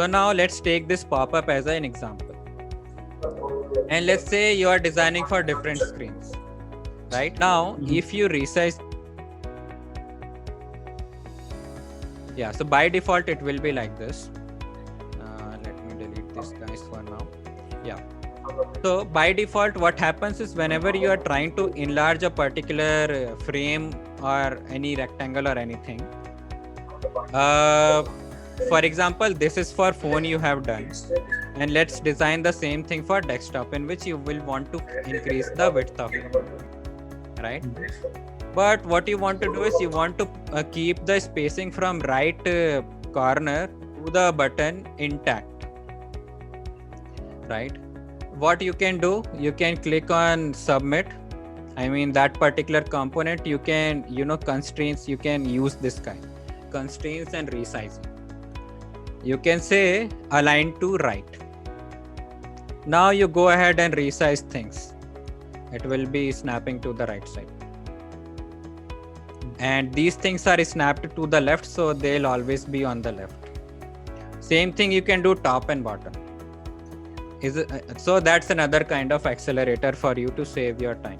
So now let's take this pop-up as an example. And let's say you are designing for different screens, right? Now, if you resize, yeah, so by default, it will be like this. Let me delete this guys for now. Yeah. So by default, what happens is whenever you are trying to enlarge a particular frame or any rectangle or anything, for example, this is for phone you have done, and let's design the same thing for desktop, in which you will want to increase the width of it, right? But what you want to do is you want to keep the spacing from right corner to the button intact, right? What you can do, you can click on submit. I mean that particular component, you can, constraints, you can use this kind, constraints and resizing. You can say align to right. Now you go ahead and resize things. It will be snapping to the right side. And these things are snapped to the left, so they'll always be on the left. Same thing you can do top and bottom. So that's another kind of accelerator for you to save your time.